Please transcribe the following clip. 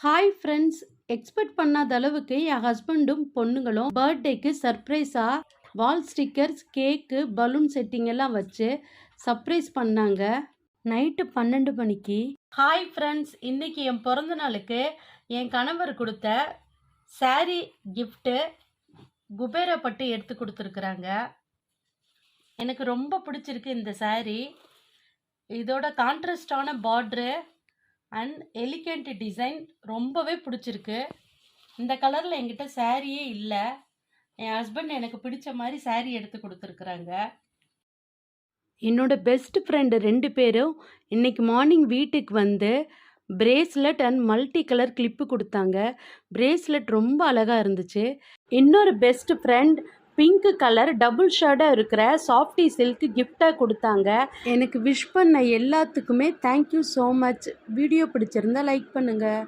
Hi friends, expect பண்ணாத அளவுக்கு என் ஹஸ்பண்டும் பொண்ணுங்களும் பர்த்டேக்கு சர்ப்ரைஸாக வால் ஸ்டிக்கர்ஸ், கேக்கு, பலூன் செட்டிங் எல்லாம் வச்சு சர்ப்ரைஸ் பண்ணாங்க. நைட்டு 12 மணிக்கு. ஹாய் ஃப்ரெண்ட்ஸ், இன்னைக்கு என் பிறந்த நாளுக்கு என் கணவர் கொடுத்த சாரீ கிஃப்ட்டு குபேரப்பட்டு எடுத்து கொடுத்துருக்குறாங்க. எனக்கு ரொம்ப பிடிச்சிருக்கு இந்த சாரீ. இதோட கான்ட்ராஸ்டான பார்ட்ரு அண்ட் எலிகண்ட் டிசைன் ரொம்பவே பிடிச்சிருக்கு. இந்த கலரில் என்கிட்ட சாரியே இல்லை. என் ஹஸ்பண்ட் எனக்கு பிடிச்ச மாதிரி சாரீ எடுத்து கொடுத்துருக்குறாங்க. என்னோட பெஸ்ட் ஃப்ரெண்டு 2 பேரும் இன்னைக்கு மார்னிங் வீட்டுக்கு வந்து bracelet and multi colour clip கொடுத்தாங்க. பிரேஸ்லெட் ரொம்ப அழகாக இருந்துச்சு. இன்னொரு best friend pink colour double ஷேடாக இருக்கிற சாஃப்டி சில்க் கிஃப்டாக கொடுத்தாங்க. எனக்கு விஷ் பண்ண எல்லாத்துக்குமே தேங்க்யூ ஸோ மச். வீடியோ பிடிச்சிருந்தா லைக் பண்ணுங்கள்.